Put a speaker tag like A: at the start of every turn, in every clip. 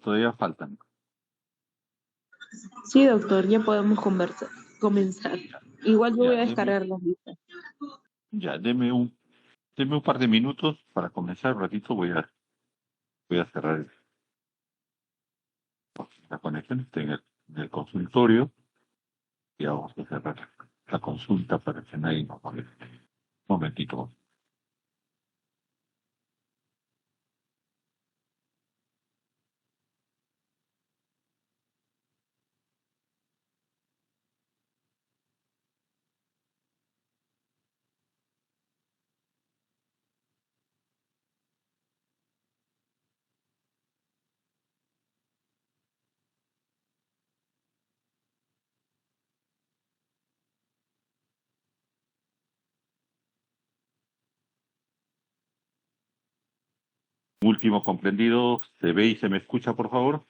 A: todavía faltan.
B: Sí, doctor, ya podemos comenzar. Igual yo voy
A: Ya,
B: a descargar la lista.
A: ya, deme un par de minutos para comenzar. Un ratito voy a cerrar la conexión. Estoy en el consultorio y vamos a cerrar la consulta para que nadie nos moleste. Un momentito. Último comprendido. ¿Se ve y se me escucha, por favor?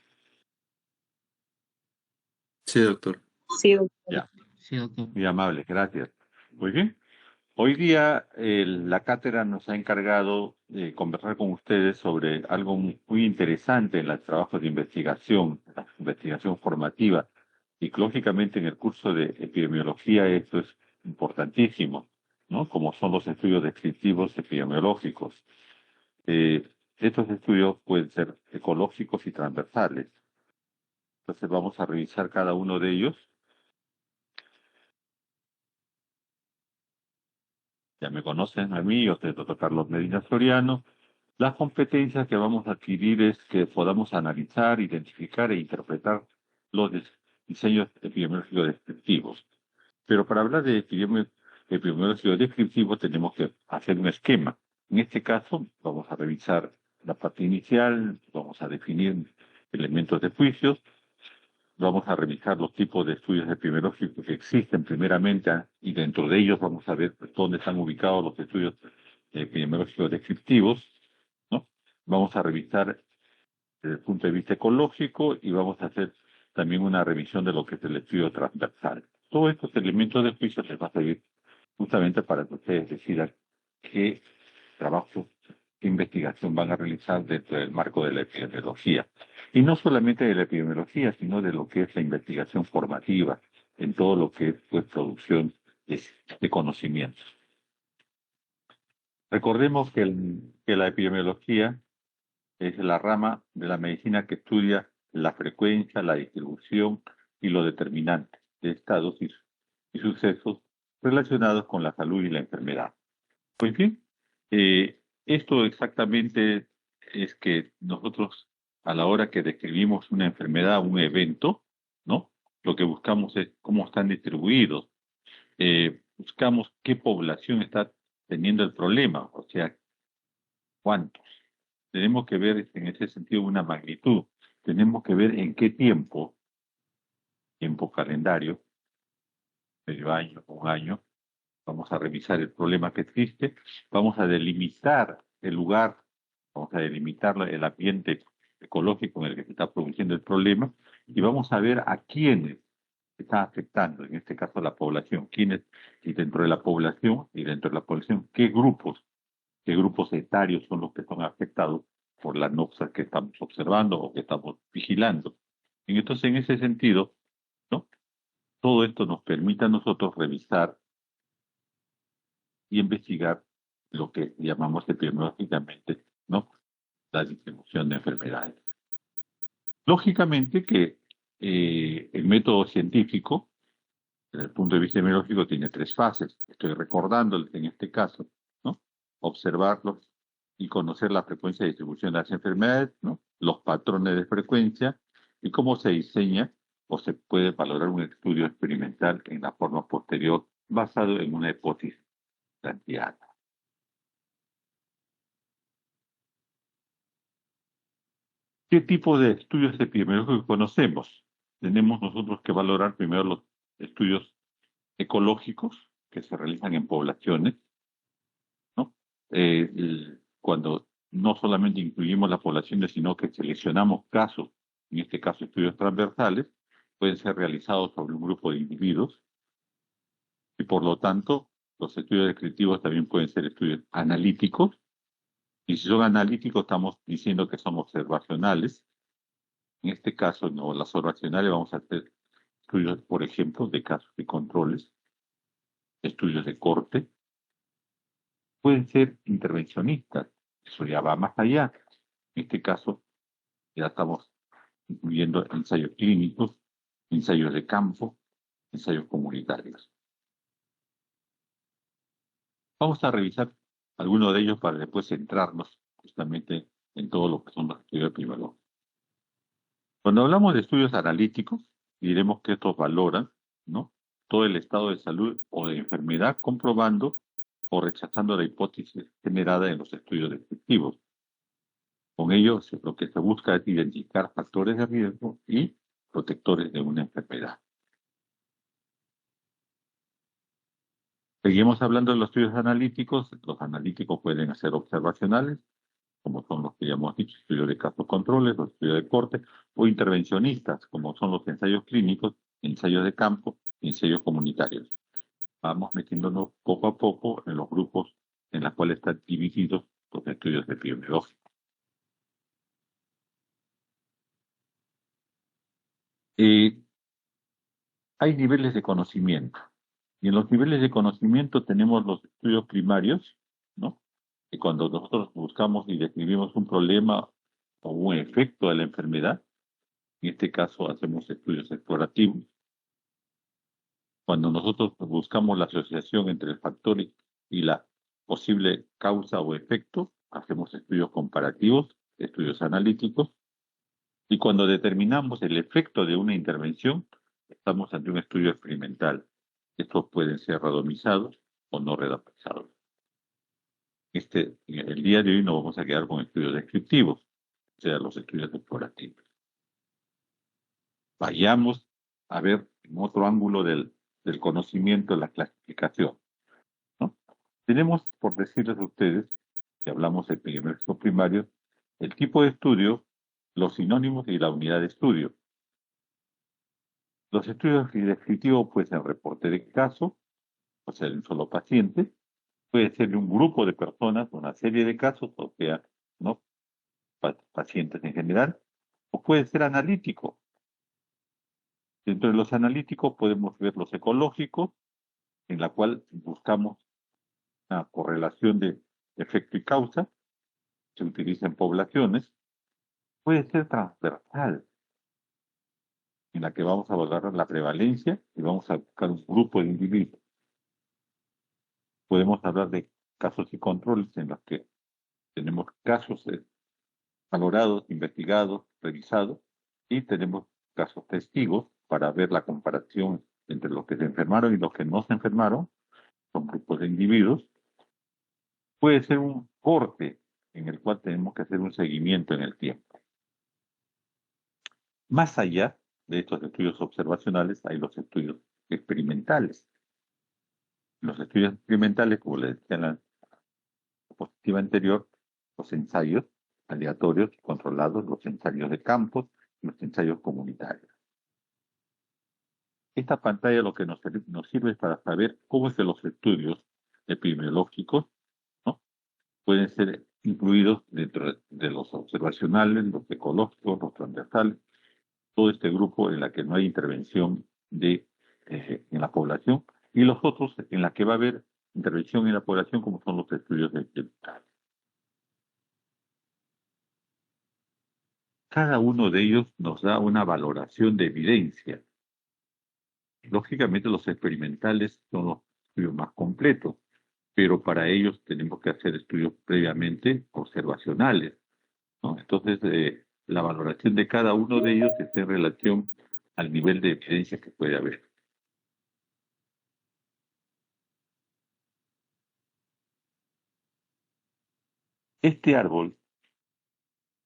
C: Sí, doctor.
B: Sí, doctor.
A: Ya,
C: Sí, doctor.
A: muy amable, gracias. Muy bien. Hoy día la cátedra nos ha encargado de conversar con ustedes sobre algo muy interesante en los trabajos de investigación, la investigación formativa. Y lógicamente en el curso de epidemiología esto es importantísimo, ¿no? Como son los estudios descriptivos epidemiológicos. Estos estudios pueden ser ecológicos y transversales. Entonces vamos a revisar cada uno de ellos. Ya me conocen a mí, yo soy el doctor Carlos Medina Soriano. Las competencias que vamos a adquirir es que podamos analizar, identificar e interpretar los diseños epidemiológicos descriptivos. Pero para hablar de epidemiológico descriptivo tenemos que hacer un esquema. En este caso vamos a revisar la parte inicial, vamos a definir elementos de juicios, vamos a revisar los tipos de estudios epidemiológicos que existen primeramente y dentro de ellos vamos a ver dónde están ubicados los estudios epidemiológicos descriptivos, ¿no? Vamos a revisar desde el punto de vista ecológico y vamos a hacer también una revisión de lo que es el estudio transversal. Todos estos elementos de juicio les va a servir justamente para que ustedes decidan qué trabajo, qué investigación van a realizar dentro del marco de la epidemiología. Y no solamente de la epidemiología, sino de lo que es la investigación formativa, en todo lo que es pues, producción de conocimientos. Recordemos que la epidemiología es la rama de la medicina que estudia la frecuencia, la distribución y los determinantes de estados y sucesos relacionados con la salud y la enfermedad. Pues bien, esto exactamente es que nosotros a la hora que describimos una enfermedad, un evento, ¿no? Lo que buscamos es cómo están distribuidos. Buscamos qué población está teniendo el problema, o sea, cuántos. Tenemos que ver en ese sentido una magnitud. Tenemos que ver en qué tiempo calendario, medio año, un año, vamos a revisar el problema que existe, vamos a delimitar el lugar, vamos a delimitar el ambiente ecológico en el que se está produciendo el problema y vamos a ver a quiénes está afectando, en este caso a la población, quiénes, y dentro de la población, qué grupos etarios son los que son afectados por las noxas que estamos observando o que estamos vigilando. Y entonces, en ese sentido, ¿no? Todo esto nos permite a nosotros revisar y investigar lo que llamamos epidemiológicamente, ¿no? La distribución de enfermedades. Lógicamente que el método científico, desde el punto de vista epidemiológico, tiene tres fases. Estoy recordando en este caso, ¿no? Observarlos y conocer la frecuencia de distribución de las enfermedades, ¿no? Los patrones de frecuencia y cómo se diseña o se puede valorar un estudio experimental en la forma posterior basado en una hipótesis planteada. ¿Qué tipo de estudios epidemiológicos conocemos? Tenemos nosotros que valorar primero los estudios ecológicos que se realizan en poblaciones, ¿no? Cuando no solamente incluimos las poblaciones, sino que seleccionamos casos, en este caso estudios transversales, pueden ser realizados sobre un grupo de individuos y por lo tanto los estudios descriptivos también pueden ser estudios analíticos y si son analíticos estamos diciendo que son observacionales En este caso, no, las observacionales vamos a hacer estudios, por ejemplo, de casos y controles, estudios de corte, pueden ser intervencionistas, eso ya va más allá. En este caso, ya estamos incluyendo ensayos clínicos, ensayos de campo, ensayos comunitarios. Vamos a revisar algunos de ellos para después centrarnos justamente en todo lo que son los estudios epidemiológicos. Cuando hablamos de estudios analíticos, diremos que estos valoran, ¿no?, todo el estado de salud o de enfermedad, comprobando o rechazando la hipótesis generada en los estudios descriptivos. Con ello, lo que se busca es identificar factores de riesgo y protectores de una enfermedad. Seguimos hablando de los estudios analíticos. Los analíticos pueden ser observacionales, como son los que ya hemos dicho, estudios de casos controles, los estudios de corte, o intervencionistas, como son los ensayos clínicos, ensayos de campo y ensayos comunitarios. Vamos metiéndonos poco a poco en los grupos en los cuales están divididos los estudios epidemiológicos. Hay niveles de conocimiento. Y en los niveles de conocimiento tenemos los estudios primarios, ¿no?, y cuando nosotros buscamos y describimos un problema o un efecto de la enfermedad, en este caso hacemos estudios explorativos. Cuando nosotros buscamos la asociación entre el factor y la posible causa o efecto, hacemos estudios comparativos, estudios analíticos. Y cuando determinamos el efecto de una intervención, estamos ante un estudio experimental. Estos pueden ser randomizados o no randomizados. El día de hoy nos vamos a quedar con estudios descriptivos, o sea, los estudios explorativos. Vayamos a ver en otro ángulo del conocimiento, la clasificación, ¿no? Tenemos, por decirles a ustedes, que hablamos de epidemiológico primario, el tipo de estudio, los sinónimos y la unidad de estudio. Los estudios descriptivos pueden ser reporte de caso, o sea, de un solo paciente, puede ser de un grupo de personas, una serie de casos, o sea, ¿no?, pacientes en general, o puede ser analítico. Dentro de los analíticos podemos ver los ecológicos, en la cual buscamos una correlación de efecto y causa, se utiliza en poblaciones. Puede ser transversal, en la que vamos a valorar la prevalencia y vamos a buscar un grupo de individuos. Podemos hablar de casos y controles, en los que tenemos casos valorados, investigados, revisados, y tenemos casos testigos para ver la comparación entre los que se enfermaron y los que no se enfermaron, son grupos de individuos. Puede ser un corte en el cual tenemos que hacer un seguimiento en el tiempo. Más allá de estos estudios observacionales hay los estudios experimentales. Los estudios experimentales, como les decía en la diapositiva anterior, los ensayos aleatorios controlados, los ensayos de campos, los ensayos comunitarios. Esta pantalla lo que nos sirve es para saber cómo es que los estudios epidemiológicos, ¿no?, pueden ser incluidos dentro de los observacionales, los ecológicos, los transversales, todo este grupo en la que no hay intervención en la población, y los otros en la que va a haber intervención en la población, como son los estudios de epidemiología. Cada uno de ellos nos da una valoración de evidencia. Lógicamente los experimentales son los estudios más completos, pero para ellos tenemos que hacer estudios previamente observacionales, ¿no? Entonces, la valoración de cada uno de ellos está en relación al nivel de evidencia que puede haber. Este árbol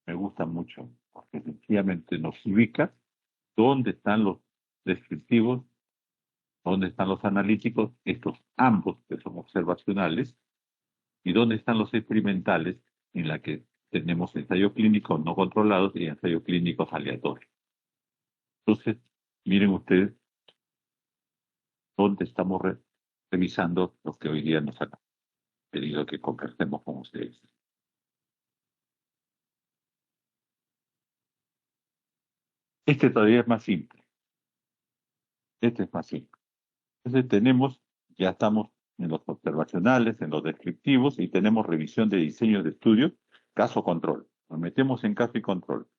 A: me gusta mucho porque sencillamente nos ubica dónde están los descriptivos, dónde están los analíticos, estos ambos que son observacionales, y dónde están los experimentales, en la que tenemos ensayos clínicos no controlados y ensayos clínicos aleatorios. Entonces, miren ustedes dónde estamos revisando lo que hoy día nos han pedido que conversemos con ustedes. Este todavía es más simple. Este es más simple. Entonces ya estamos en los observacionales, en los descriptivos y tenemos revisión de diseño de estudio, caso control. Nos metemos en caso y control,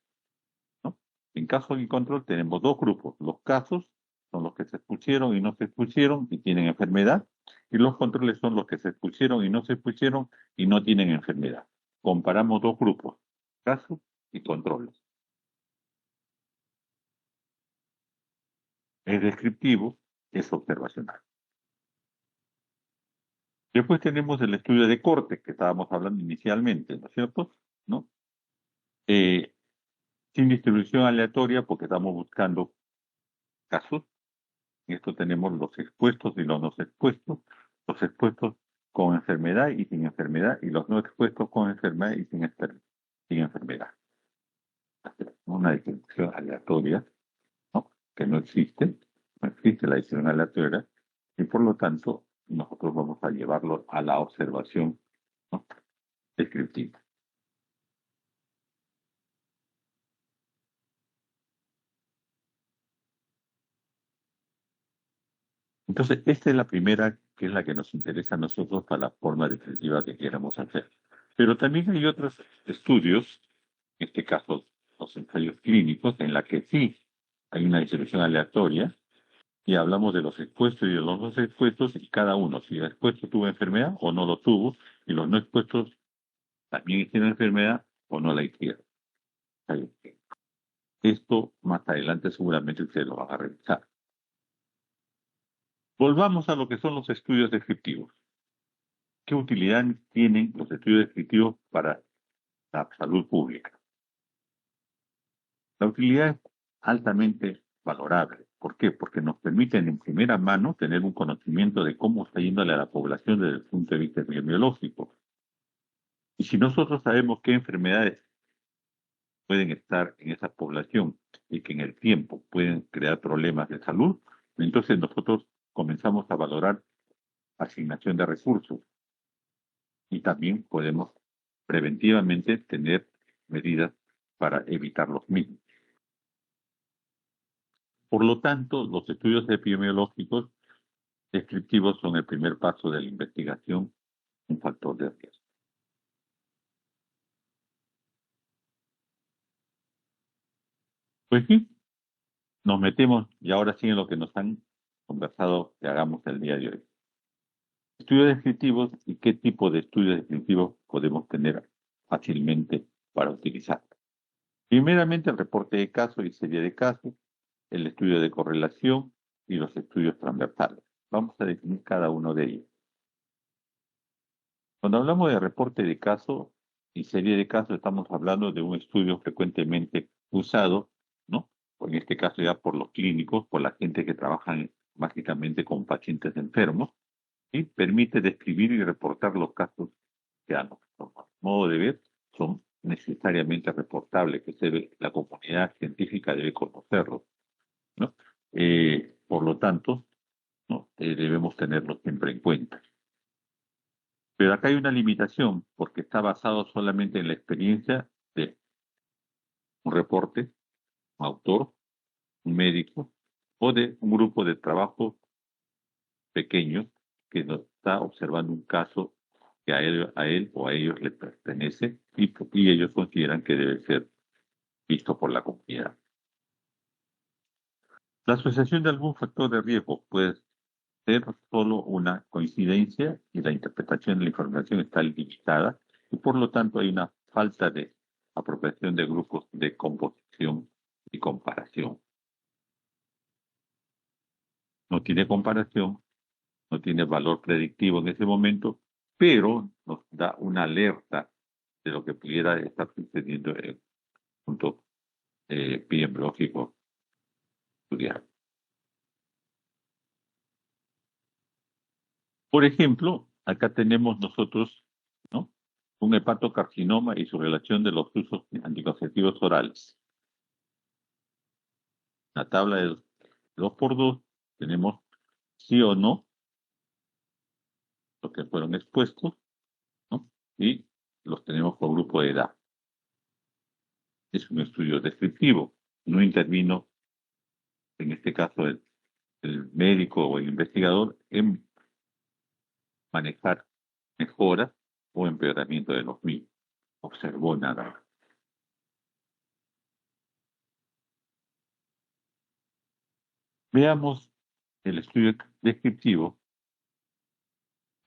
A: ¿no? En caso y control tenemos dos grupos. Los casos son los que se expusieron y no se expusieron y tienen enfermedad, y los controles son los que se expusieron y no se expusieron y no tienen enfermedad. Comparamos dos grupos, casos y controles. Es descriptivo, es observacional. Después tenemos el estudio de corte, que estábamos hablando inicialmente, ¿no es cierto? ¿No? Eh, Sin distribución aleatoria, porque estamos buscando casos. En esto tenemos los expuestos y los no expuestos. Los expuestos con enfermedad y sin enfermedad, y los no expuestos con enfermedad y sin enfermedad. Una distribución aleatoria, ¿no? Que no existe la distribución aleatoria, y por lo tanto nosotros vamos a llevarlo a la observación, ¿no? Descriptiva. Entonces, esta es la primera, que es la que nos interesa a nosotros para la forma descriptiva que queramos hacer. Pero también hay otros estudios, en este caso los ensayos clínicos, en la que sí hay una distribución aleatoria, y hablamos de los expuestos y de los no expuestos, y cada uno, si el expuesto tuvo enfermedad o no lo tuvo, y los no expuestos también hicieron enfermedad o no la hicieron. Esto más adelante seguramente ustedes lo van a revisar. Volvamos a lo que son los estudios descriptivos. ¿Qué utilidad tienen los estudios descriptivos para la salud pública? La utilidad es altamente valorable. ¿Por qué? Porque nos permiten en primera mano tener un conocimiento de cómo está yéndole a la población desde el punto de vista epidemiológico. Y si nosotros sabemos qué enfermedades pueden estar en esa población y que en el tiempo pueden crear problemas de salud, entonces nosotros comenzamos a valorar asignación de recursos y también podemos preventivamente tener medidas para evitar los mismos. Por lo tanto, los estudios epidemiológicos descriptivos son el primer paso de la investigación, un factor de riesgo. Pues sí, nos metemos y ahora sí en lo que nos han conversado que hagamos el día de hoy. Estudios descriptivos y qué tipo de estudios descriptivos podemos tener fácilmente para utilizar. Primeramente, el reporte de casos y serie de casos, el estudio de correlación y los estudios transversales. Vamos a definir cada uno de ellos. Cuando hablamos de reporte de caso y serie de casos, estamos hablando de un estudio frecuentemente usado, ¿no? En este caso ya por los clínicos, por la gente que trabaja básicamente con pacientes enfermos, y permite describir y reportar los casos que a nuestro modo de ver son necesariamente reportables, que la comunidad científica debe conocerlos, ¿no? Por lo tanto, ¿no? Debemos tenerlos siempre en cuenta. Pero acá hay una limitación, porque está basado solamente en la experiencia de un reporte, un autor, un médico, o de un grupo de trabajo pequeño que nos está observando un caso que a él o a ellos le pertenece y ellos consideran que debe ser visto por la comunidad. La asociación de algún factor de riesgo puede ser solo una coincidencia y la interpretación de la información está limitada y por lo tanto hay una falta de apropiación de grupos de composición y comparación. No tiene comparación, no tiene valor predictivo en ese momento, pero nos da una alerta de lo que pudiera estar sucediendo en el punto epidemiológico estudiado. Por ejemplo, acá tenemos nosotros, ¿no?, un hepatocarcinoma y su relación de los usos anticonceptivos orales. La tabla de 2x2 tenemos sí o no, los que fueron expuestos, ¿no? Y los tenemos por grupo de edad. Es un estudio descriptivo. no intervino, en este caso el médico o el investigador, en manejar mejoras o empeoramiento de los mismos. Observó nada más. Veamos el estudio descriptivo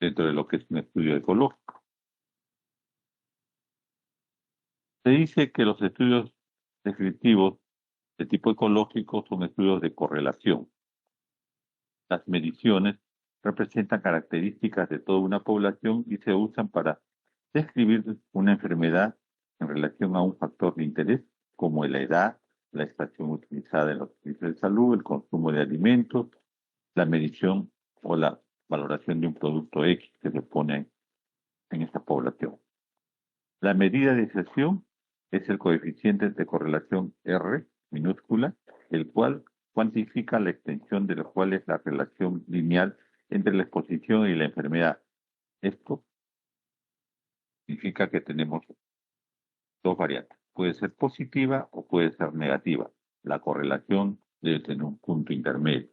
A: dentro de lo que es un estudio ecológico. Se dice que los estudios descriptivos de tipo ecológico son estudios de correlación. Las mediciones representan características de toda una población y se usan para describir una enfermedad en relación a un factor de interés como la edad, la estación utilizada en los servicios de salud, el consumo de alimentos, la medición o la valoración de un producto X que se pone en esta población. La medida de inserción es el coeficiente de correlación R minúscula, el cual cuantifica la extensión de lo cual es la relación lineal entre la exposición y la enfermedad. Esto significa que tenemos dos variantes. Puede ser positiva o puede ser negativa. La correlación debe tener un punto intermedio.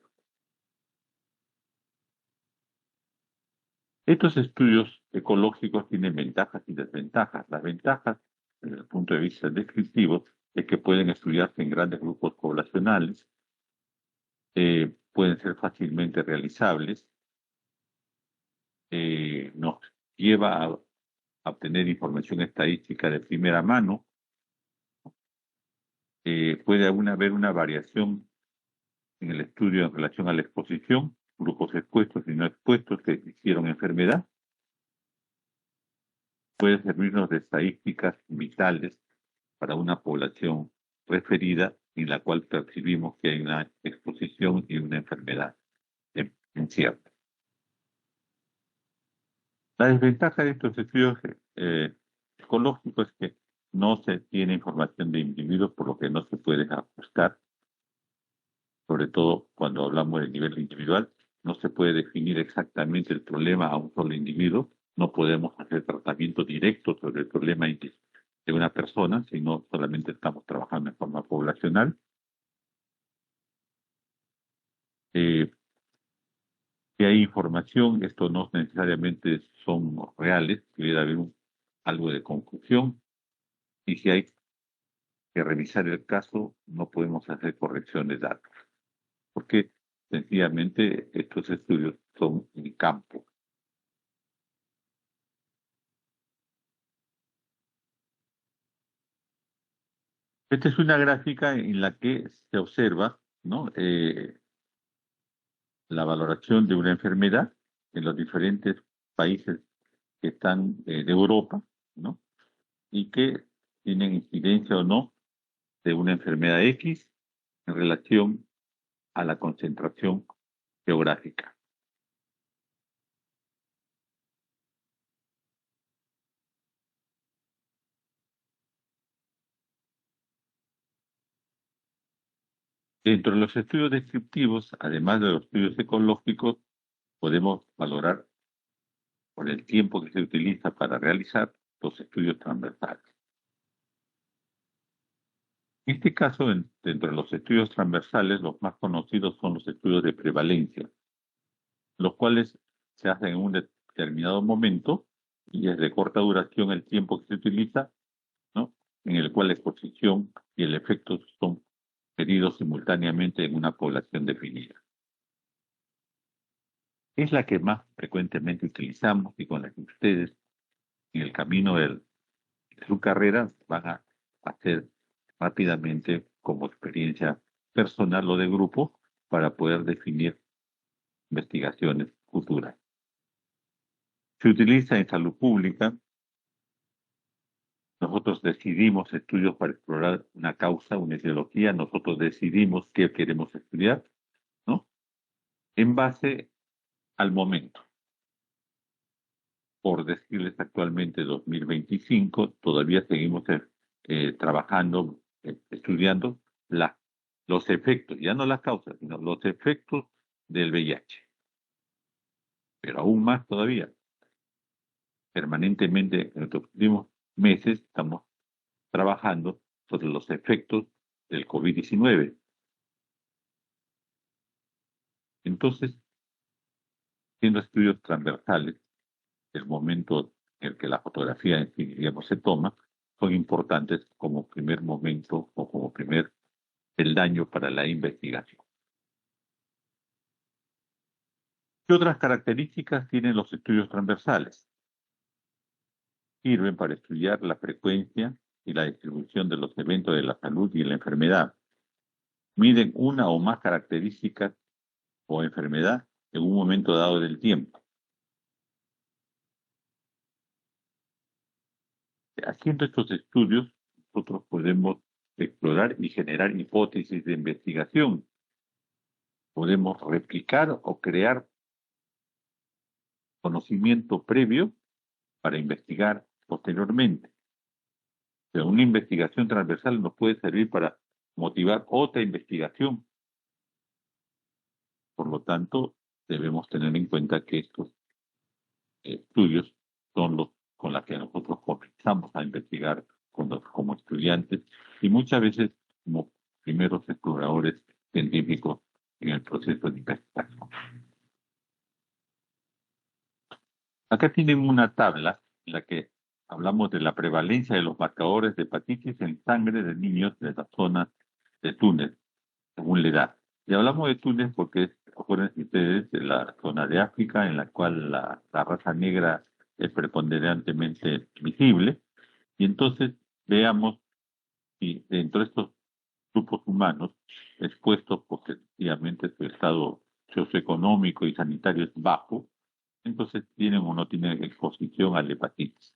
A: Estos estudios ecológicos tienen ventajas y desventajas. Las ventajas, desde el punto de vista descriptivo, es que pueden estudiarse en grandes grupos poblacionales, pueden ser fácilmente realizables, nos lleva a obtener información estadística de primera mano, puede haber una variación en el estudio en relación a la exposición, grupos expuestos y no expuestos que hicieron enfermedad, puede servirnos de estadísticas vitales para una población referida en la cual percibimos que hay una exposición y una enfermedad incierta. La desventaja de estos estudios ecológicos es que no se tiene información de individuos, por lo que no se puede ajustar, sobre todo cuando hablamos del nivel individual, no se puede definir exactamente el problema a un solo individuo, no podemos hacer tratamiento directo sobre el problema de una persona, sino solamente estamos trabajando en forma poblacional. Si hay información, esto no necesariamente son reales, debería haber algo de confusión, y si hay que revisar el caso, no podemos hacer corrección de datos, porque sencillamente estos estudios son en campo. Esta es una gráfica en la que se observa, ¿no? La valoración de una enfermedad en los diferentes países que están de Europa, ¿no? Y que tienen incidencia o no de una enfermedad X en relación a la concentración geográfica. Dentro de los estudios descriptivos, además de los estudios ecológicos, podemos valorar por el tiempo que se utiliza para realizar los estudios transversales. En este caso, dentro de los estudios transversales, los más conocidos son los estudios de prevalencia, los cuales se hacen en un determinado momento y es de corta duración el tiempo que se utiliza, ¿no? En el cual la exposición y el efecto son medidos simultáneamente en una población definida. Es la que más frecuentemente utilizamos y con la que ustedes en el camino de su carrera van a hacer rápidamente como experiencia personal o de grupo para poder definir investigaciones futuras. Se utiliza en salud pública. Nosotros decidimos estudios para explorar una causa, una etiología. Nosotros decidimos qué queremos estudiar, ¿no? En base al momento. Por decirles actualmente 2025, todavía seguimos trabajando, estudiando los efectos, ya no las causas, sino los efectos del VIH. Pero aún más todavía, permanentemente en los últimos meses estamos trabajando sobre los efectos del COVID-19. Entonces, siendo estudios transversales, el momento en el que la fotografía en sí, digamos, se toma, son importantes como primer momento o como primer peldaño para la investigación. ¿Qué otras características tienen los estudios transversales? Sirven para estudiar la frecuencia y la distribución de los eventos de la salud y la enfermedad. Miden una o más características o enfermedad en un momento dado del tiempo. Haciendo estos estudios, nosotros podemos explorar y generar hipótesis de investigación. Podemos replicar o crear conocimiento previo para investigar posteriormente. Pero una investigación transversal nos puede servir para motivar otra investigación. Por lo tanto, debemos tener en cuenta que estos estudios son los con los que nosotros comenzamos a investigar como estudiantes y muchas veces como primeros exploradores científicos en el proceso de investigación. Acá tienen una tabla en la que hablamos de la prevalencia de los marcadores de hepatitis en sangre de niños de la zona de Túnez, según la edad. Y hablamos de Túnez porque es, acuérdense ustedes, de la zona de África en la cual la raza negra es preponderantemente visible. Y entonces veamos si dentro de estos grupos humanos expuestos porque efectivamente su estado socioeconómico y sanitario es bajo, entonces tienen o no tienen exposición a la hepatitis.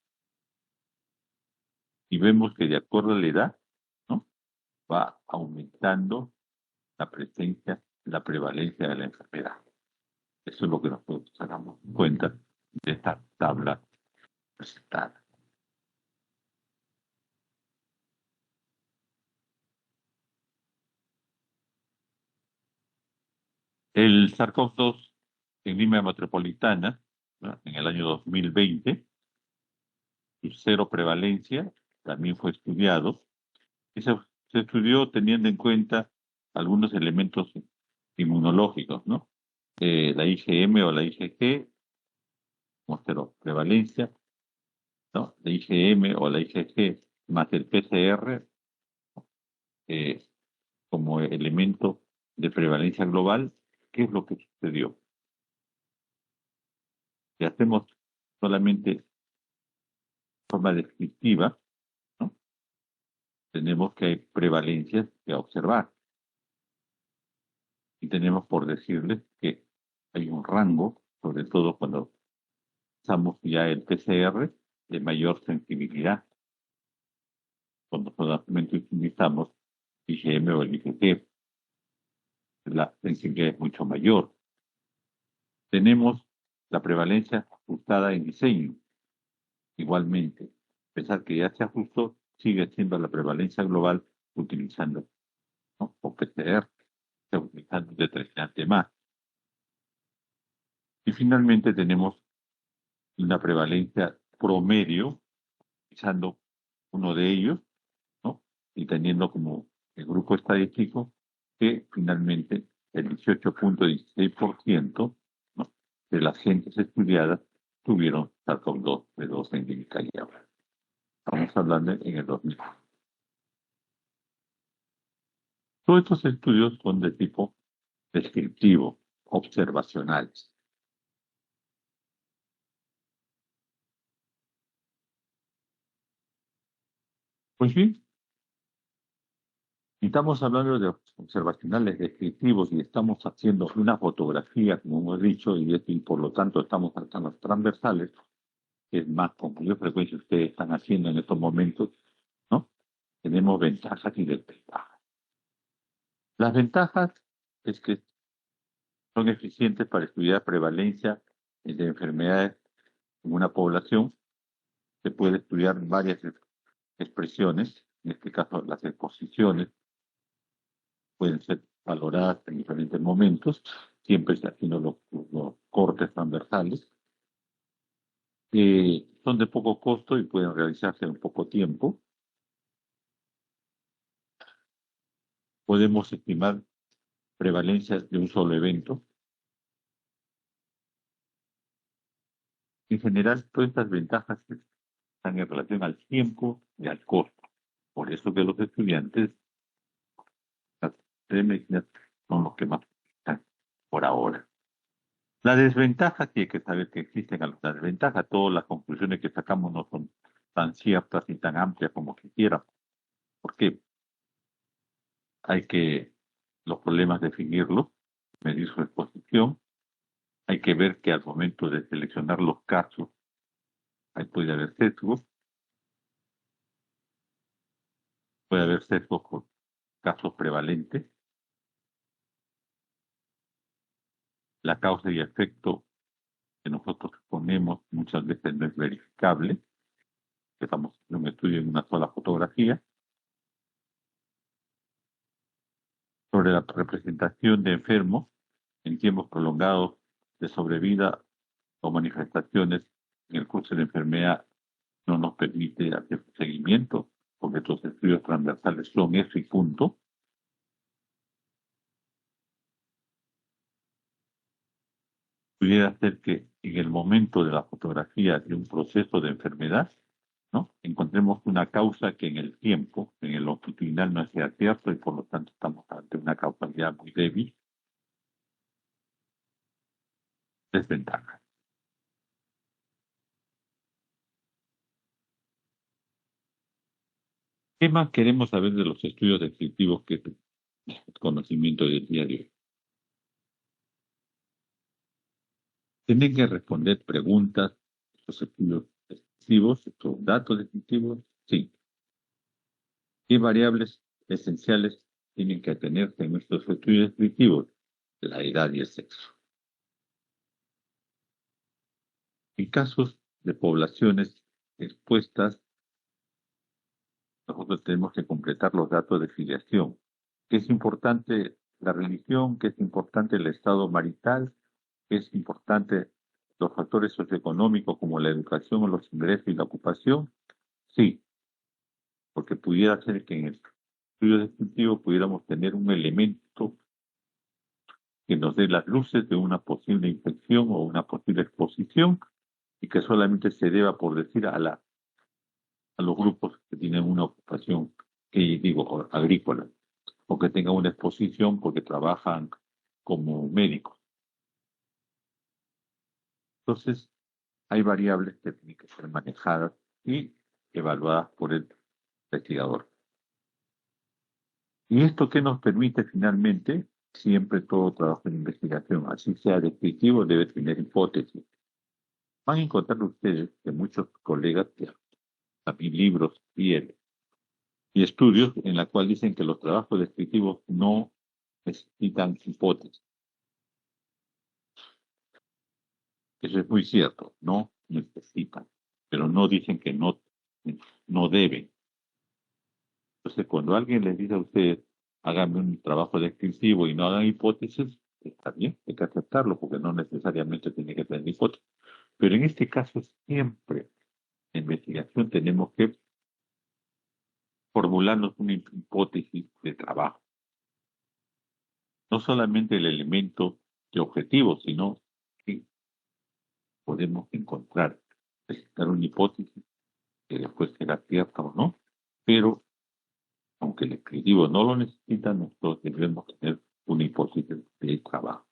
A: Y vemos que de acuerdo a la edad, ¿no?, va aumentando la presencia, la prevalencia de la enfermedad. Eso es lo que nosotros sacamos cuenta de esta tabla presentada. El SARS-CoV-2 en Lima Metropolitana, ¿no?, en el año 2020, su cero prevalencia también fue estudiado. Y se estudió teniendo en cuenta algunos elementos inmunológicos, ¿no? La IgM o la IgG mostró prevalencia, ¿no? La IgM o la IgG más el PCR eh, como elemento de prevalencia global. ¿Qué es lo que sucedió? Si hacemos solamente de forma descriptiva, ¿no?, tenemos que hay prevalencias que observar. Y tenemos por decirles que hay un rango, sobre todo cuando usamos ya el PCR, de mayor sensibilidad. Cuando solamente utilizamos IgM o el IgG, la sensibilidad es mucho mayor. Tenemos la prevalencia ajustada en diseño. Igualmente, a pesar que ya se ajustó, sigue siendo la prevalencia global utilizando, ¿no?, o PCR, utilizando un determinante más. Y finalmente tenemos una prevalencia promedio, utilizando uno de ellos, ¿no?, y teniendo como el grupo estadístico que finalmente el 18.16%, ¿no?, de las gentes estudiadas tuvieron SARS-CoV-2 de 2 endémica y ahora. Estamos hablando en el 2000. Todos estos estudios son de tipo descriptivo, observacionales. Pues bien, estamos hablando de observacionales descriptivos y estamos haciendo una fotografía, como hemos dicho, y por lo tanto estamos tratando transversales, que es más con mayor frecuencia ustedes están haciendo en estos momentos, ¿no? Tenemos ventajas y desventajas. Las ventajas es que son eficientes para estudiar prevalencia de enfermedades en una población. Se puede estudiar varias expresiones, en este caso las exposiciones, pueden ser valoradas en diferentes momentos, siempre haciendo los cortes transversales. Son de poco costo y pueden realizarse en poco tiempo. podemos estimar prevalencias de un solo evento. En general, todas estas ventajas están en relación al tiempo y al costo. Por eso que los estudiantes de medicina son los que más están por ahora. La desventaja, que hay que saber que existen las desventajas, todas las conclusiones que sacamos no son tan ciertas y tan amplias como quisiéramos. ¿Por qué? Hay que los problemas definirlos, medir su exposición, hay que ver que al momento de seleccionar los casos, ahí puede haber sesgos por casos prevalentes, la causa y efecto que nosotros ponemos muchas veces no es verificable, estamos en un estudio en una sola fotografía, sobre la representación de enfermos en tiempos prolongados de sobrevida o manifestaciones en el curso de la enfermedad no nos permite hacer seguimiento, porque estos estudios transversales son eso y punto. Pudiera ser que en el momento de la fotografía de un proceso de enfermedad, ¿no?, encontremos una causa que en el tiempo, en el longitudinal, no sea cierto y por lo tanto estamos ante una causalidad muy débil. Desventaja. ¿Qué más queremos saber de los estudios descriptivos que es el conocimiento del día de hoy? Tienen que responder preguntas, los estudios descriptivos, estos datos descriptivos, sí. ¿Qué variables esenciales tienen que tenerse en nuestros estudios descriptivos? La edad y el sexo. En casos de poblaciones expuestas, nosotros tenemos que completar los datos de filiación. ¿Qué es importante la religión? ¿Qué es importante el estado marital? ¿Qué es importante los factores socioeconómicos como la educación o los ingresos y la ocupación? Sí, porque pudiera ser que en el estudio descriptivo pudiéramos tener un elemento que nos dé las luces de una posible infección o una posible exposición y que solamente se deba, por decir, a los grupos que tienen una ocupación, que digo, agrícola, o que tengan una exposición porque trabajan como médicos. Entonces, hay variables que tienen que ser manejadas y evaluadas por el investigador. ¿Y esto qué nos permite finalmente? Siempre todo trabajo en investigación, así sea descriptivo, debe tener hipótesis. Van a encontrar ustedes que muchos colegas también libros y estudios en la cual dicen que los trabajos descriptivos no necesitan hipótesis. Eso es muy cierto, no necesitan, pero no dicen que no deben. Entonces, cuando alguien les dice a ustedes, háganme un trabajo descriptivo y no hagan hipótesis, está bien, hay que aceptarlo, porque no necesariamente tiene que tener hipótesis. Pero en este caso, siempre en investigación tenemos que formularnos una hipótesis de trabajo. No solamente el elemento de objetivo, sino que podemos encontrar, presentar una hipótesis que después será cierta o no, pero aunque el escritivo no lo necesita, nosotros debemos tener una hipótesis de trabajo.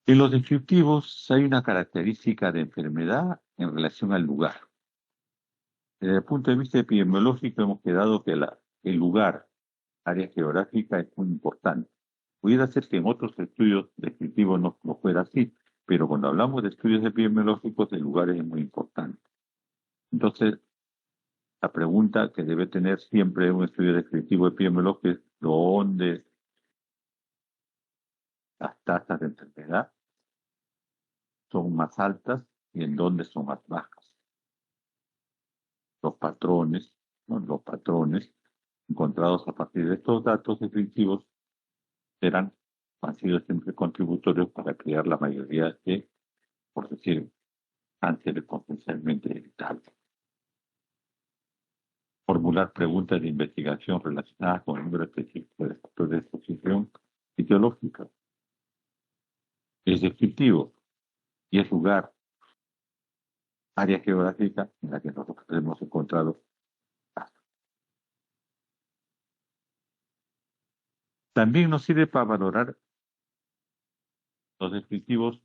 A: En los descriptivos hay una característica de enfermedad en relación al lugar. Desde el punto de vista epidemiológico hemos quedado que el lugar, área geográfica, es muy importante. Pudiera ser que en otros estudios descriptivos no fuera así, pero cuando hablamos de estudios epidemiológicos, el lugar es muy importante. Entonces, la pregunta que debe tener siempre un estudio descriptivo epidemiológico es dónde las tasas de enfermedad son más altas y en dónde son más bajas. Los patrones, ¿no?, los patrones encontrados a partir de estos datos descriptivos han sido siempre contributorios para crear la mayoría de, por decir, cáncer potencialmente evitable. Formular preguntas de investigación relacionadas con el número específico de factores de exposición fisiológica. Es descriptivo y es lugar, área geográfica en la que nosotros hemos encontrado. También nos sirve para valorar los descriptivos,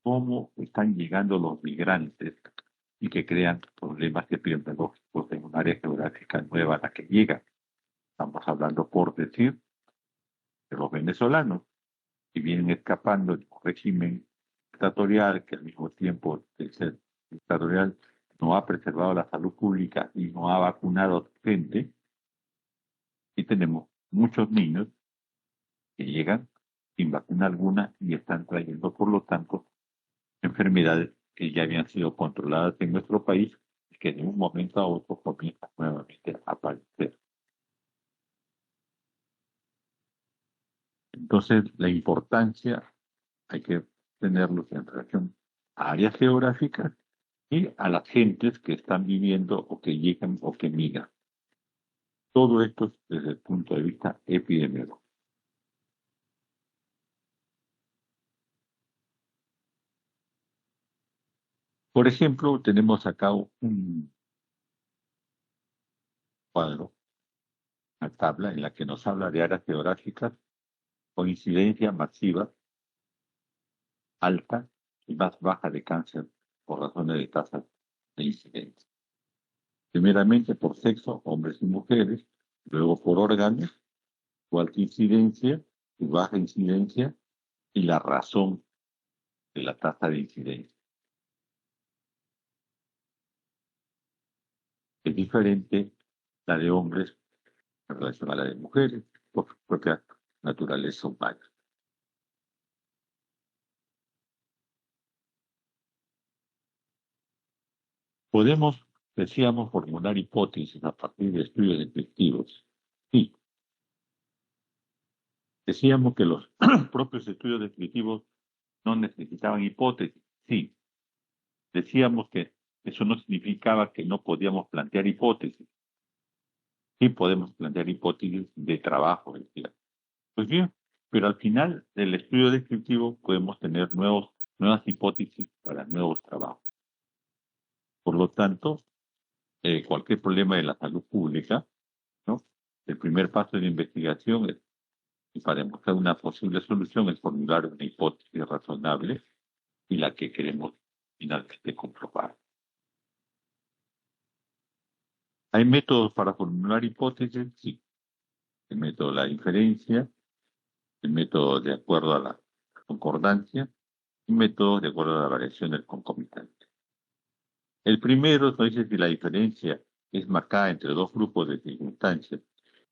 A: cómo están llegando los migrantes y que crean problemas epidemiológicos en un área geográfica nueva a la que llegan. Estamos hablando, por decir, de los venezolanos, que vienen escapando de un régimen dictatorial que al mismo tiempo de ser dictatorial no ha preservado la salud pública y no ha vacunado a gente. Y tenemos muchos niños que llegan sin vacuna alguna y están trayendo, por lo tanto, enfermedades que ya habían sido controladas en nuestro país y que de un momento a otro comienzan nuevamente a aparecer. Entonces, la importancia hay que tenerlo en relación a áreas geográficas y a las gentes que están viviendo o que llegan o que migran. Todo esto desde el punto de vista epidemiológico. Por ejemplo, tenemos acá un cuadro, una tabla en la que nos habla de áreas geográficas con incidencia masiva, alta y más baja de cáncer por razones de tasas de incidencia. Primeramente por sexo, hombres y mujeres, luego por órganos, su alta incidencia, su baja incidencia y la razón de la tasa de incidencia. Es diferente la de hombres en relación a la de mujeres, por su propia naturaleza humana. Podemos, decíamos, formular hipótesis a partir de estudios descriptivos. Sí. Decíamos que los propios estudios descriptivos no necesitaban hipótesis. Sí. Decíamos que eso no significaba que no podíamos plantear hipótesis. Sí podemos plantear hipótesis de trabajo. Decía. Pues bien, pero al final del estudio descriptivo podemos tener nuevas hipótesis para nuevos trabajos. Por lo tanto, cualquier problema de la salud pública, ¿no? El primer paso de investigación es, y para demostrar una posible solución es formular una hipótesis razonable y la que queremos finalmente comprobar. ¿Hay métodos para formular hipótesis? Sí. El método de la inferencia, el método de acuerdo a la concordancia y método de acuerdo a la variación del concomitante. El primero nos dice si la diferencia es marcada entre dos grupos de circunstancias.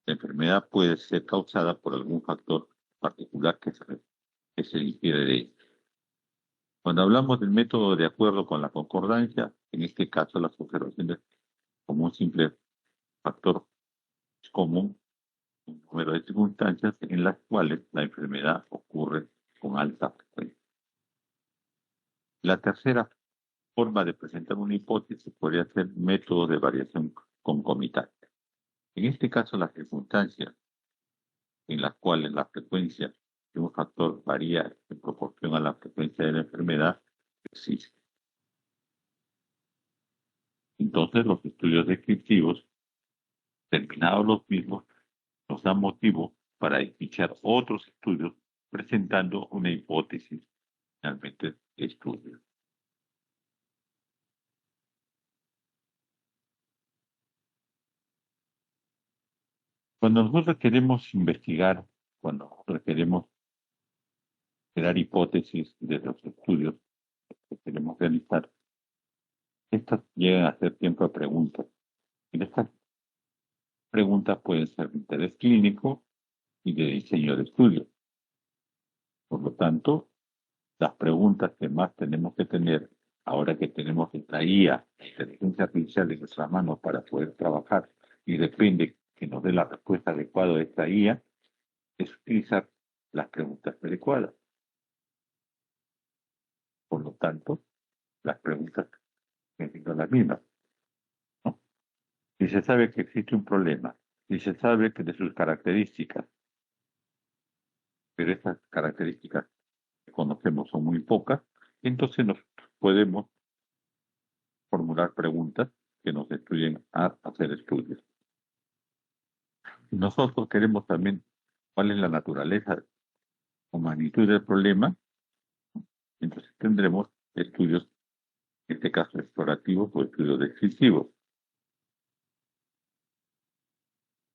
A: La enfermedad puede ser causada por algún factor particular que se difiere de ella. Cuando hablamos del método de acuerdo con la concordancia, en este caso las observaciones como un simple factor común, un número de circunstancias en las cuales la enfermedad ocurre con alta frecuencia. La tercera forma de presentar una hipótesis podría ser método de variación concomitante. En este caso, las circunstancias en las cuales la frecuencia de un factor varía en proporción a la frecuencia de la enfermedad existen. Entonces, los estudios descriptivos, terminados los mismos, nos dan motivo para iniciar otros estudios presentando una hipótesis finalmente de estudio. Cuando nosotros queremos investigar, cuando nosotros queremos crear hipótesis de los estudios que queremos realizar, estas llegan a ser tiempo de preguntas. Y estas preguntas pueden ser de interés clínico y de diseño de estudio. Por lo tanto, las preguntas que más tenemos que tener, ahora que tenemos esta IA, la inteligencia artificial en nuestras manos para poder trabajar, y depende que nos dé la respuesta adecuada a esta IA, es utilizar las preguntas adecuadas. Por lo tanto, las preguntas siendo las mismas, ¿no? Si se sabe que existe un problema, si se sabe que de sus características, pero estas características que conocemos son muy pocas, entonces nos podemos formular preguntas que nos estudien a hacer estudios. Nosotros queremos también cuál es la naturaleza o magnitud del problema, entonces tendremos estudios, en este caso explorativos o estudios descriptivos.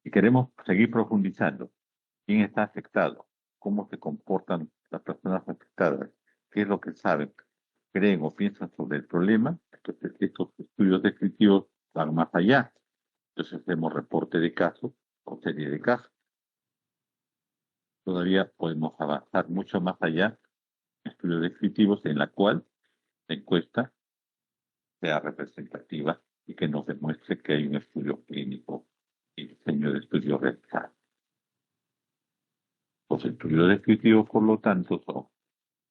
A: Y queremos seguir profundizando. ¿Quién está afectado? ¿Cómo se comportan las personas afectadas? ¿Qué es lo que saben? ¿Creen o piensan sobre el problema? Entonces, estos estudios descriptivos van más allá. Entonces, hacemos reporte de casos o serie de casos. Todavía podemos avanzar mucho más allá en estudios descriptivos en la cual la encuesta sea representativa y que nos demuestre que hay un estudio clínico y diseño de estudios realizados. Los estudios descriptivos, por lo tanto, son,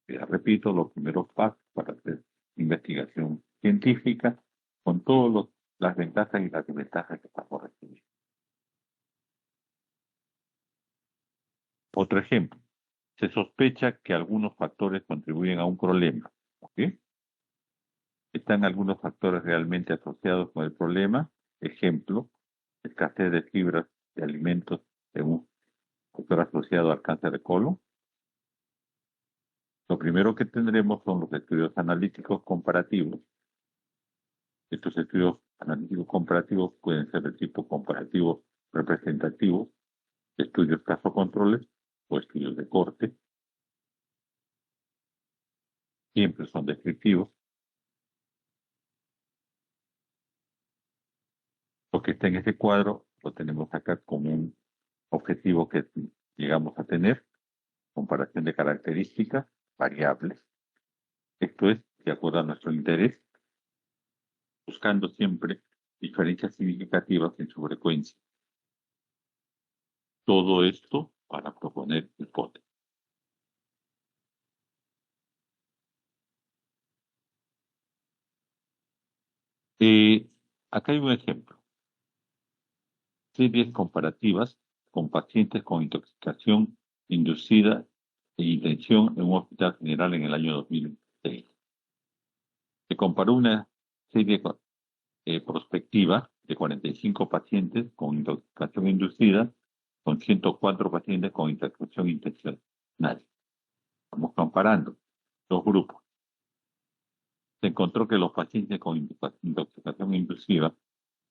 A: ya repito, los primeros pasos para hacer investigación científica con todas las ventajas y las desventajas que estamos recibiendo. Otro ejemplo, se sospecha que algunos factores contribuyen a un problema. ¿Ok? ¿Están algunos factores realmente asociados con el problema? Ejemplo, escasez de fibras de alimentos de un factor asociado al cáncer de colon. Lo primero que tendremos son los estudios analíticos comparativos. Estos estudios analíticos comparativos pueden ser de tipo comparativo representativo, estudios caso-controles o estudios de corte. Siempre son descriptivos. Lo que está en este cuadro lo tenemos acá como un objetivo que llegamos a tener, comparación de características variables. Esto es, de acuerdo a nuestro interés, buscando siempre diferencias significativas en su frecuencia. Todo esto para proponer hipótesis. Acá hay un ejemplo. Series comparativas con pacientes con intoxicación inducida e intención en un hospital general en el año 2006. Se comparó una serie prospectiva de 45 pacientes con intoxicación inducida con 104 pacientes con intoxicación intencional. Estamos comparando dos grupos. Se encontró que los pacientes con intoxicación inducida,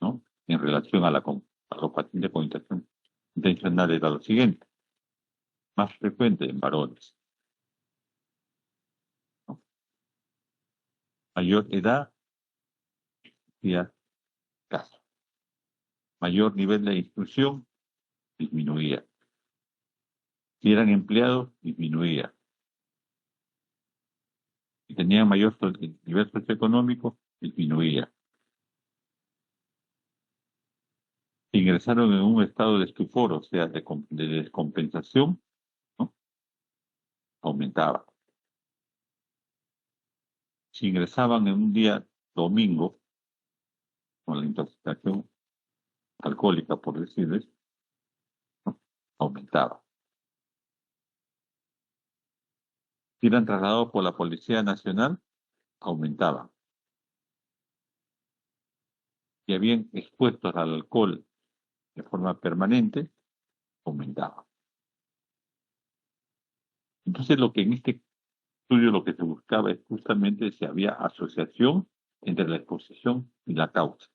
A: ¿no?, en relación a los pacientes con intoxicación intencional era lo siguiente: más frecuente en varones, ¿no?, mayor edad y caso, mayor nivel de instrucción, disminuía. Si eran empleados, disminuía. Si tenían mayor nivel socioeconómico, disminuía. Si ingresaron en un estado de estupor, o sea, de descompensación, ¿no?, aumentaba. Si ingresaban en un día domingo, con la intoxicación alcohólica, por decirles, ¿no?, aumentaba. Si eran trasladados por la Policía Nacional, aumentaban. Si habían expuestos al alcohol de forma permanente, aumentaba. Entonces, lo que en este estudio lo que se buscaba es justamente si había asociación entre la exposición y la causa.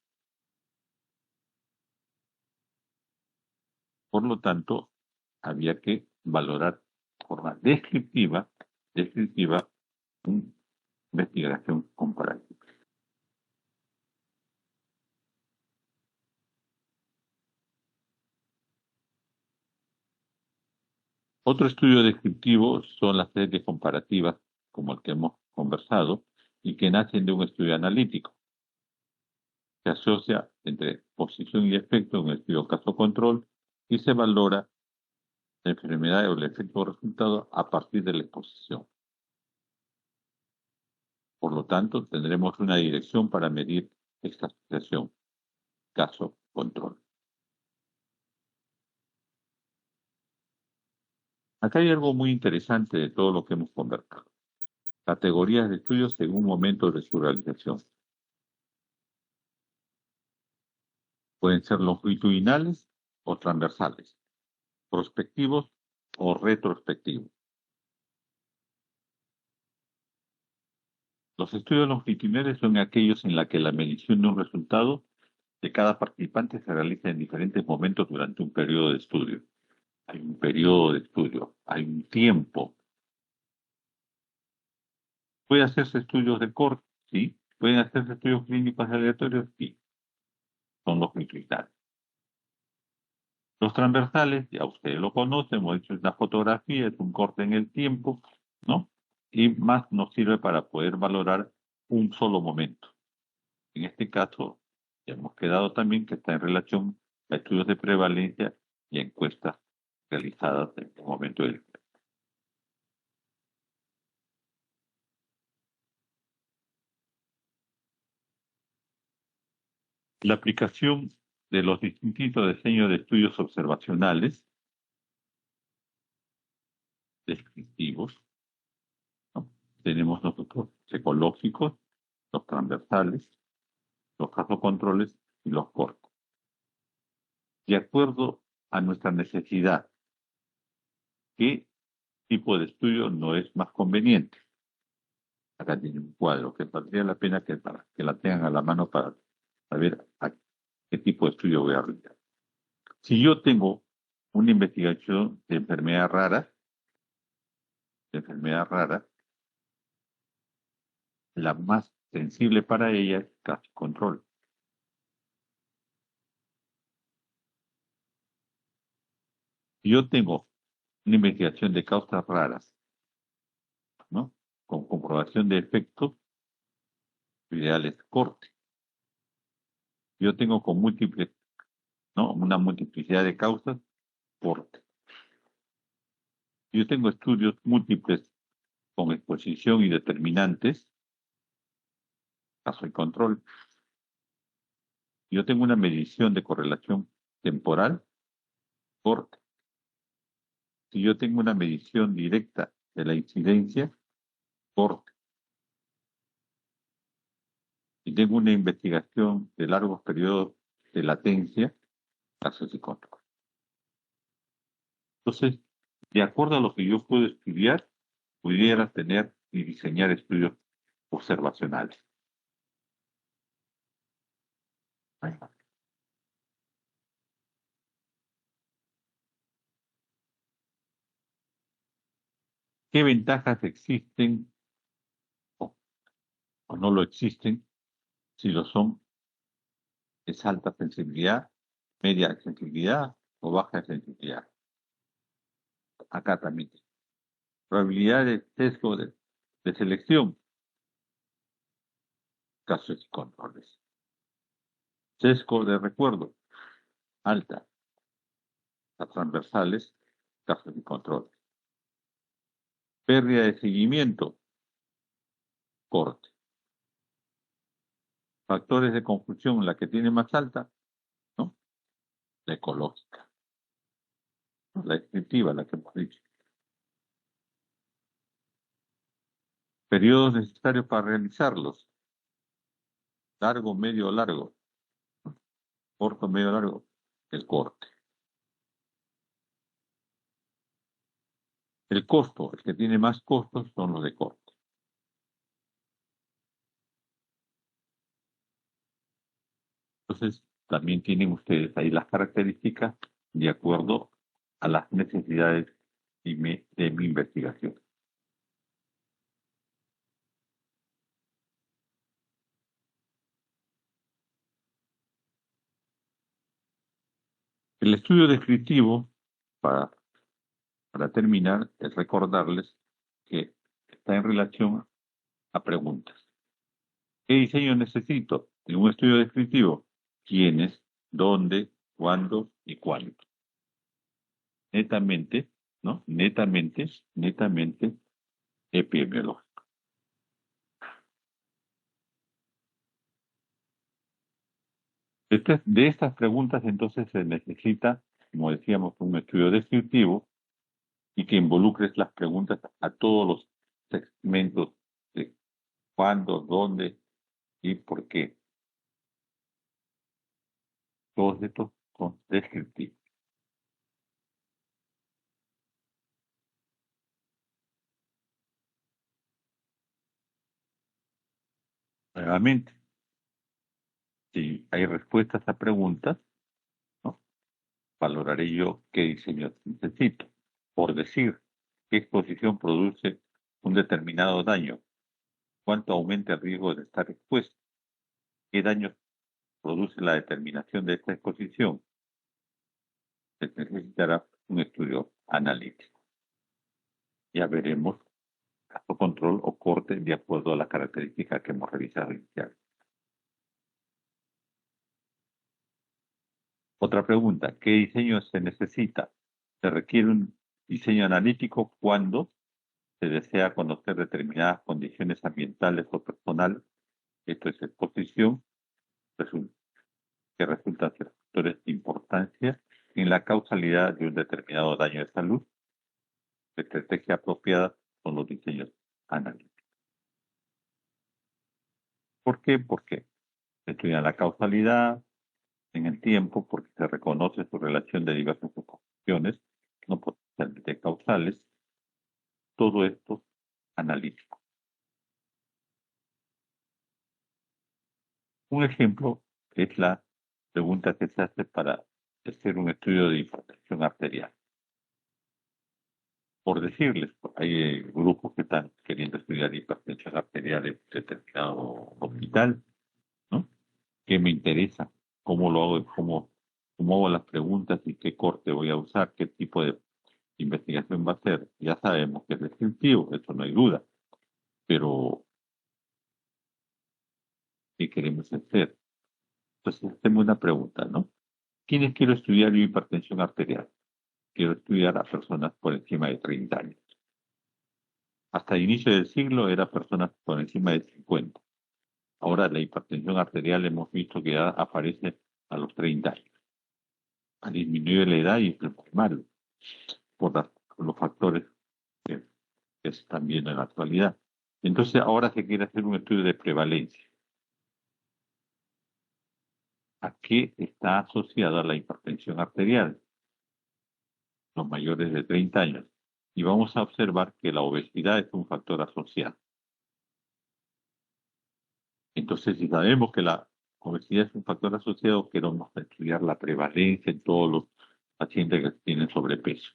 A: Por lo tanto, había que valorar de forma descriptiva una investigación comparativa. Otro estudio descriptivo son las series comparativas, como el que hemos conversado, y que nacen de un estudio analítico. Se asocia entre posición y efecto en un estudio caso-control y se valora la enfermedad o el efecto resultado a partir de la exposición. Por lo tanto, tendremos una dirección para medir esta asociación, caso control. Acá hay algo muy interesante de todo lo que hemos conversado. Categorías de estudios según momento de su realización. Pueden ser longitudinales o transversales, prospectivos o retrospectivos. Los estudios longitudinales son aquellos en los que la medición de un resultado de cada participante se realiza en diferentes momentos durante un periodo de estudio. Hay un periodo de estudio, hay un tiempo. ¿Puede hacerse estudios de corte? Sí. ¿Pueden hacerse estudios clínicos aleatorios? Sí. Son longitudinales. Los transversales, ya ustedes lo conocen, hemos dicho, es una fotografía, es un corte en el tiempo, ¿no? Y más nos sirve para poder valorar un solo momento. En este caso, ya hemos quedado también que está en relación a estudios de prevalencia y encuestas realizadas en un momento del. La aplicación de los distintos diseños de estudios observacionales descriptivos, ¿no? Tenemos nosotros ecológicos, los transversales, los casocontroles y los cortos. De acuerdo a nuestra necesidad, ¿qué tipo de estudio no es más conveniente? Acá tiene un cuadro que valdría la pena que la tengan a la mano para saber a qué tipo de estudio voy a realizar. Si yo tengo una investigación de enfermedad rara, la más sensible para ella es caso control. Si yo tengo una investigación de causas raras, ¿no? Con comprobación de efectos, lo ideal es corte. Yo tengo con múltiples, ¿no? Una multiplicidad de causas, corte. Yo tengo estudios múltiples con exposición y determinantes, caso y control. Yo tengo una medición de correlación temporal, corte. Si yo tengo una medición directa de la incidencia, corte. Si tengo una investigación de largos periodos de latencia, casos y control. Entonces, de acuerdo a lo que yo puedo estudiar, pudiera tener y diseñar estudios observacionales. ¿Qué ventajas existen o no lo existen? Si lo son, es alta sensibilidad, media sensibilidad o baja sensibilidad. Acá también. Probabilidad de sesgo de selección, casos y controles. Sesgo de recuerdo, alta. Las transversales, casos y controles. Pérdida de seguimiento, corte. Factores de confusión, la que tiene más alta, ¿no? La ecológica. La descriptiva, la que hemos dicho. Periodos necesarios para realizarlos. Largo, medio, largo. Corto, medio, largo. El corte. El costo, el que tiene más costos son los de corte. Entonces, también tienen ustedes ahí las características de acuerdo a las necesidades de mi investigación. El estudio descriptivo, para terminar, es recordarles que está en relación a preguntas. ¿Qué diseño necesito en un estudio descriptivo? ¿Quiénes, dónde, cuándo y cuándo? Netamente, ¿no? Netamente epidemiológico. De estas preguntas, entonces, se necesita, como decíamos, un estudio descriptivo y que involucre las preguntas a todos los segmentos de cuándo, dónde y por qué. Todos estos son descriptivos. Nuevamente, si hay respuestas a preguntas, ¿no?, valoraré yo qué diseño necesito. Por decir, qué exposición produce un determinado daño, cuánto aumenta el riesgo de estar expuesto, qué daños produce la determinación de esta exposición. Se necesitará un estudio analítico. Ya veremos caso control o corte de acuerdo a la característica que hemos revisado inicialmente. Otra pregunta, ¿qué diseño se necesita? Se requiere un diseño analítico cuando se desea conocer determinadas condiciones ambientales o personales. Esto es exposición, que resultan ser factores de importancia en la causalidad de un determinado daño de salud. La estrategia apropiada son los diseños analíticos. ¿Por qué? Porque se estudia la causalidad en el tiempo, porque se reconoce su relación de diversas exposiciones, no potencialmente causales. Todo esto analítico. Un ejemplo es la pregunta que se hace para hacer un estudio de hipertensión arterial. Por decirles, hay grupos que están queriendo estudiar hipertensión arterial en determinado hospital, ¿no? ¿Qué me interesa? ¿Cómo lo hago? ¿Cómo hago las preguntas y qué corte voy a usar? ¿Qué tipo de investigación va a ser? Ya sabemos que es descriptivo, eso no hay duda, pero ¿qué queremos hacer? Entonces, hacemos una pregunta, ¿no? ¿Quiénes quiero estudiar yo hipertensión arterial? Quiero estudiar a personas por encima de 30 años. Hasta el inicio del siglo era personas por encima de 50. Ahora la hipertensión arterial hemos visto que ya aparece a los 30 años. Ha disminuido la edad y es normal por los factores que se están viendo en la actualidad. Entonces ahora se quiere hacer un estudio de prevalencia. ¿A qué está asociada la hipertensión arterial? Los mayores de 30 años. Y vamos a observar que la obesidad es un factor asociado. Entonces, si sabemos que la obesidad es un factor asociado, queremos estudiar la prevalencia en todos los pacientes que tienen sobrepeso.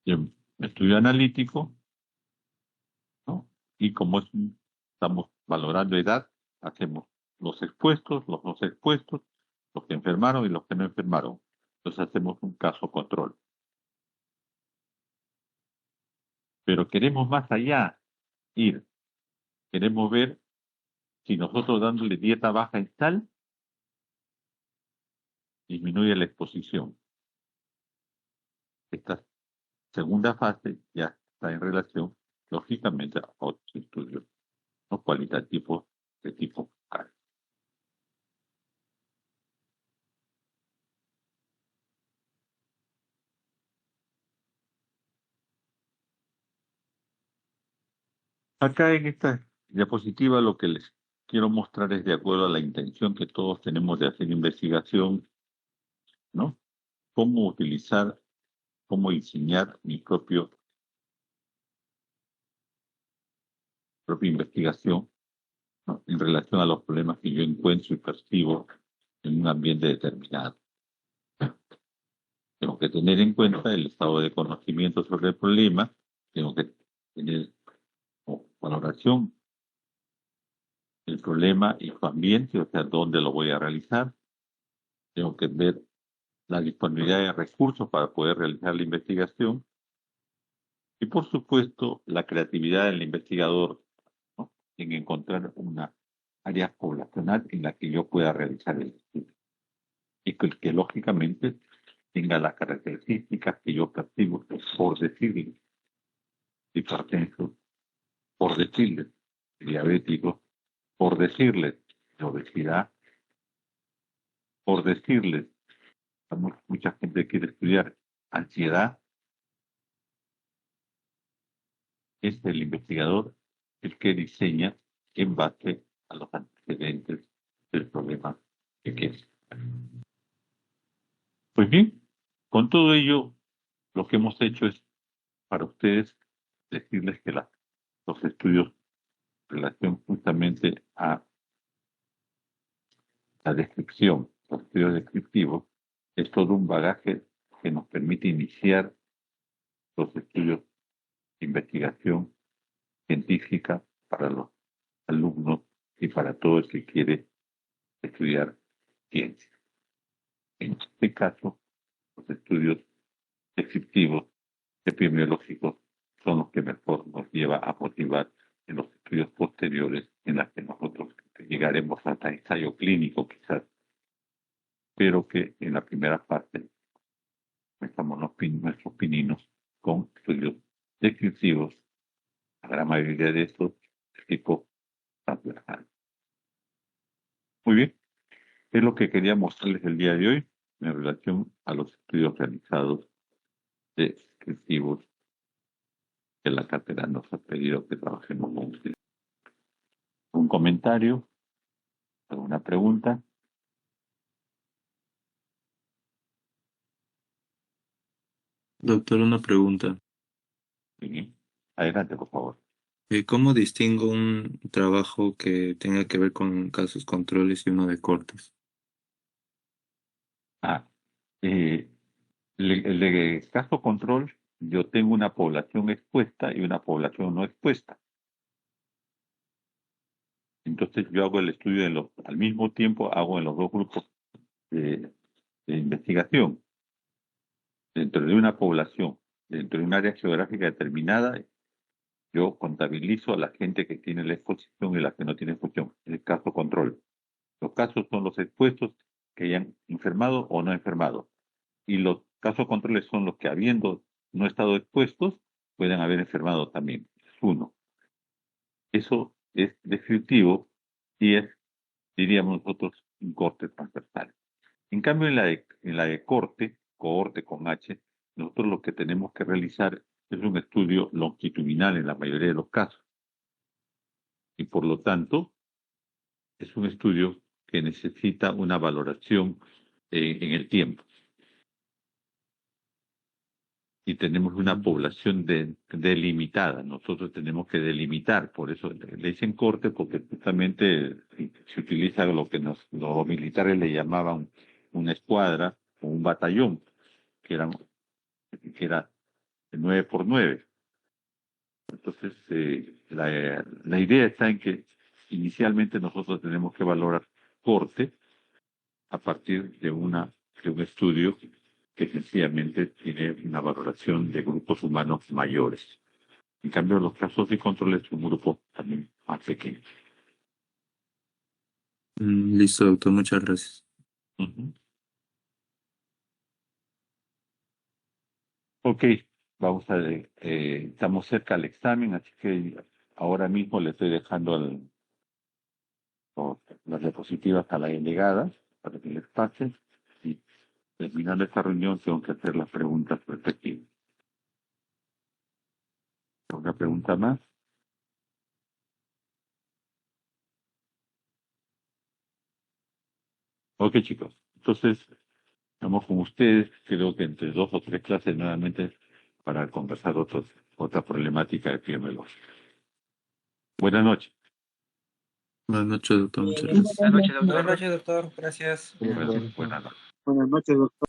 A: Bien, estudio analítico, ¿no? Y como estamos valorando edad, hacemos los expuestos, los no expuestos, los que enfermaron y los que no enfermaron. Entonces hacemos un caso control. Pero queremos más allá ir. Queremos ver si nosotros dándole dieta baja en sal, disminuye la exposición. Esta segunda fase ya está en relación, lógicamente, a otros estudios no cualitativos de tipo focal. Acá en esta diapositiva lo que les quiero mostrar es de acuerdo a la intención que todos tenemos de hacer investigación, ¿no? Cómo utilizar, cómo diseñar mi propia investigación, ¿no?, en relación a los problemas que yo encuentro y percibo en un ambiente determinado. Tengo que tener en cuenta el estado de conocimiento sobre el problema, tengo que tener como valoración el problema y su ambiente, o sea, dónde lo voy a realizar. Tengo que ver la disponibilidad de recursos para poder realizar la investigación y, por supuesto, la creatividad del investigador, ¿no?, en encontrar una área poblacional en la que yo pueda realizar el estudio y que lógicamente tenga las características que yo percibo, por decirle, hipertensos, por decirle, diabéticos, por decirles obesidad, por decirles, mucha gente quiere estudiar ansiedad, es el investigador el que diseña en base a los antecedentes del problema que quiere. Pues bien, con todo ello, lo que hemos hecho es para ustedes decirles que los estudios en relación justamente a la descripción, los estudios descriptivos, es todo un bagaje que nos permite iniciar los estudios de investigación científica para los alumnos y para todo el que quiere estudiar ciencia. En este caso, los estudios descriptivos epidemiológicos son los que mejor nos lleva a motivar en los estudios posteriores en los que nosotros llegaremos hasta ensayo clínico quizás, pero que en la primera parte estamos nuestros pininos con estudios descriptivos, la gran mayoría de estos de tipo transversal. Muy bien, es lo que quería mostrarles el día de hoy en relación a los estudios realizados descriptivos que la cátedra nos ha pedido que trabajemos con ustedes. ¿Un comentario? ¿Alguna pregunta?
C: Doctor, una pregunta.
A: Bien. Adelante, por favor.
C: ¿Cómo distingo un trabajo que tenga que ver con casos controles y uno de cortes?
A: El de caso control, yo tengo una población expuesta y una población no expuesta. Entonces yo hago el estudio al mismo tiempo hago en los dos grupos de investigación. Dentro de una población, dentro de un área geográfica determinada, yo contabilizo a la gente que tiene la exposición y la que no tiene exposición. El caso control. Los casos son los expuestos que hayan enfermado o no enfermado. Y los casos controles son los que, habiendo no estado expuestos, pueden haber enfermado también. Es uno. Eso es descriptivo y es, diríamos nosotros, un corte transversal. En cambio, en la de corte, cohorte con H, nosotros lo que tenemos que realizar es un estudio longitudinal en la mayoría de los casos. Y por lo tanto, es un estudio que necesita una valoración en el tiempo. Y tenemos una población delimitada. Nosotros tenemos que delimitar, por eso le dicen corte, porque justamente se utiliza lo que los militares le llamaban una escuadra o un batallón, que era de 9 por 9. Entonces, la idea está en que inicialmente nosotros tenemos que valorar corte a partir de un estudio que sencillamente tiene una valoración de grupos humanos mayores. En cambio, los casos de control es un grupo también más pequeño.
C: Listo, doctor, muchas gracias.
A: Uh-huh. Ok, vamos a estamos cerca al examen, así que ahora mismo le estoy dejando las diapositivas a la delegada para que les pase. Y terminando esta reunión tengo que hacer las preguntas respectivas. ¿Alguna pregunta más? Ok, chicos. Entonces, estamos con ustedes, creo que entre 2 o 3 clases nuevamente para conversar otra problemática epidemiológica. Buenas noches.
C: Buenas noches, doctor, muchas gracias.
D: Buenas noches, doctor. Gracias.
A: Buenas noches.
E: Buenas noches, doctor.